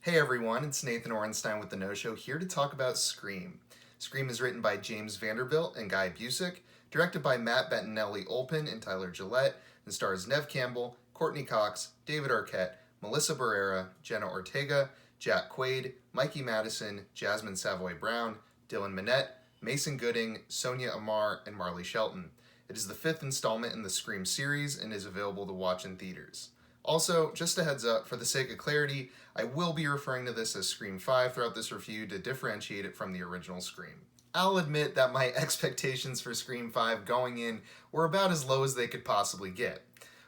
Hey everyone, it's Nathan Orenstein with The No Show here to talk about Scream. Scream is written by James Vanderbilt and Guy Busick, directed by Matt Bettinelli-Olpin and Tyler Gilllett, and stars Neve Campbell, Courteney Cox, David Arquette, Melissa Barrera, Jenna Ortega, Jack Quaid, Mikey Madison, Jasmin Savoy Brown, Dylan Minnette, Mason Gooding, Sonia Ammar, and Marley Shelton. It is the fifth installment in the Scream series and is available to watch in theaters. Also, just a heads up, for the sake of clarity, I will be referring to this as Scream 5 throughout this review to differentiate it from the original Scream. I'll admit that my expectations for Scream 5 going in were about as low as they could possibly get.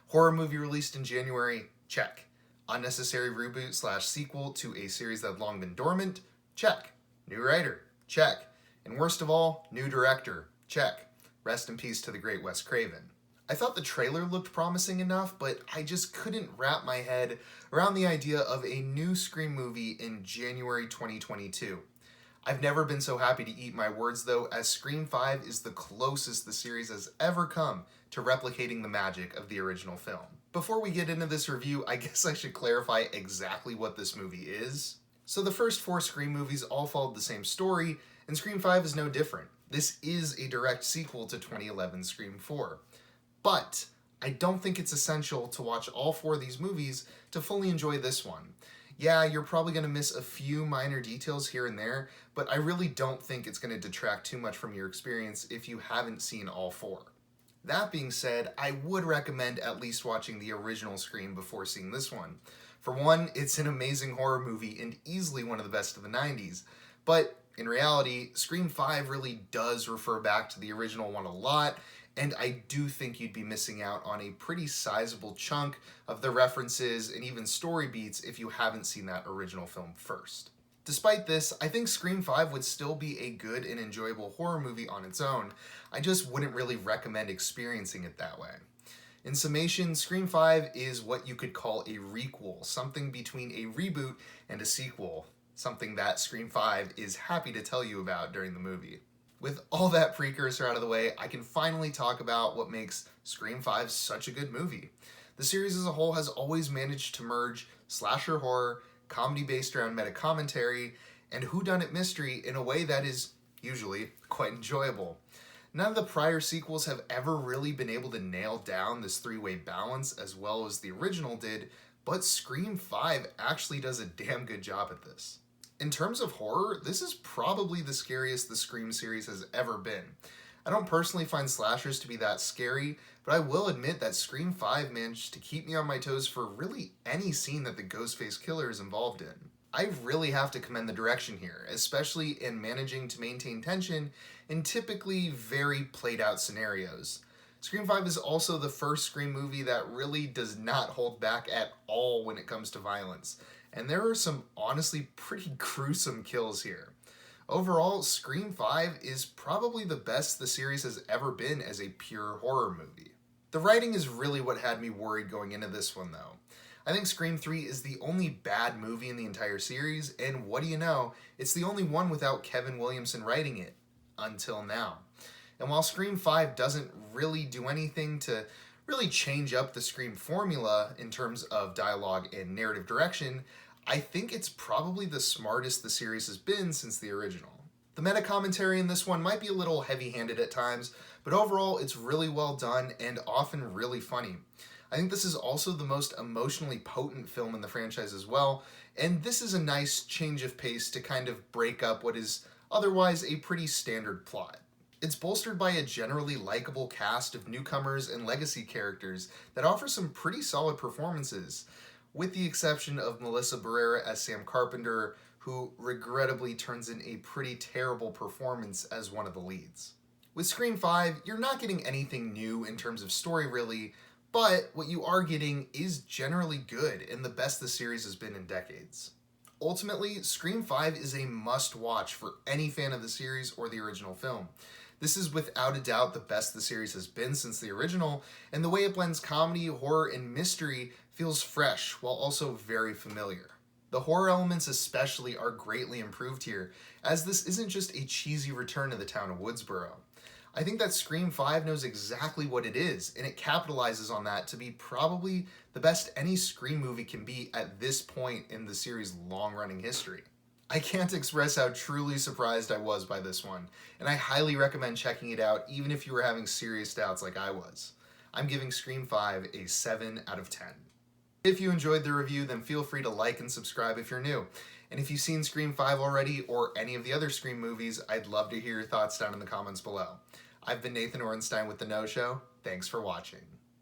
Horror movie released in January? Check. Unnecessary reboot / sequel to a series that had long been dormant? Check. New writer? Check. And worst of all, new director? Check. Rest in peace to the great Wes Craven. I thought the trailer looked promising enough, but I just couldn't wrap my head around the idea of a new Scream movie in January 2022. I've never been so happy to eat my words though, as Scream 5 is the closest the series has ever come to replicating the magic of the original film. Before we get into this review, I guess I should clarify exactly what this movie is. So the first 4 Scream movies all followed the same story, and Scream 5 is no different. This is a direct sequel to 2011 Scream 4. But I don't think it's essential to watch all 4 of these movies to fully enjoy this one. Yeah, you're probably going to miss a few minor details here and there, but I really don't think it's going to detract too much from your experience if you haven't seen all 4. That being said, I would recommend at least watching the original Scream before seeing this one. For one, it's an amazing horror movie and easily one of the best of the 90s. But in reality, Scream 5 really does refer back to the original one a lot, and I do think you'd be missing out on a pretty sizable chunk of the references and even story beats if you haven't seen that original film first. Despite this, I think Scream 5 would still be a good and enjoyable horror movie on its own. I just wouldn't really recommend experiencing it that way. In summation, Scream 5 is what you could call a requel, something between a reboot and a sequel, something that Scream 5 is happy to tell you about during the movie. With all that precursor out of the way, I can finally talk about what makes Scream 5 such a good movie. The series as a whole has always managed to merge slasher horror, comedy based around meta-commentary, and whodunit mystery in a way that is, usually, quite enjoyable. None of the prior sequels have ever really been able to nail down this 3-way balance as well as the original did, but Scream 5 actually does a damn good job at this. In terms of horror, this is probably the scariest the Scream series has ever been. I don't personally find slashers to be that scary, but I will admit that Scream 5 managed to keep me on my toes for really any scene that the Ghostface killer is involved in. I really have to commend the direction here, especially in managing to maintain tension in typically very played out scenarios. Scream 5 is also the first Scream movie that really does not hold back at all when it comes to violence. And there are some honestly pretty gruesome kills here. Overall, Scream 5 is probably the best the series has ever been as a pure horror movie. The writing is really what had me worried going into this one though. I think Scream 3 is the only bad movie in the entire series, and what do you know, it's the only one without Kevin Williamson writing it. Until now. And while Scream 5 doesn't really do anything to really change up the Scream formula in terms of dialogue and narrative direction, I think it's probably the smartest the series has been since the original. The meta-commentary in this one might be a little heavy-handed at times, but overall it's really well done and often really funny. I think this is also the most emotionally potent film in the franchise as well, and this is a nice change of pace to kind of break up what is otherwise a pretty standard plot. It's bolstered by a generally likable cast of newcomers and legacy characters that offer some pretty solid performances, with the exception of Melissa Barrera as Sam Carpenter, who regrettably turns in a pretty terrible performance as one of the leads. With Scream 5, you're not getting anything new in terms of story really, but what you are getting is generally good and the best the series has been in decades. Ultimately, Scream 5 is a must-watch for any fan of the series or the original film. This is without a doubt the best the series has been since the original, and the way it blends comedy, horror, and mystery feels fresh while also very familiar. The horror elements especially are greatly improved here, as this isn't just a cheesy return to the town of Woodsboro. I think that Scream 5 knows exactly what it is, and it capitalizes on that to be probably the best any Scream movie can be at this point in the series' long-running history. I can't express how truly surprised I was by this one, and I highly recommend checking it out even if you were having serious doubts like I was. I'm giving Scream 5 a 7 out of 10. If you enjoyed the review, then feel free to like and subscribe if you're new. And if you've seen Scream 5 already, or any of the other Scream movies, I'd love to hear your thoughts down in the comments below. I've been Nathan Orenstein with The No Show. Thanks for watching.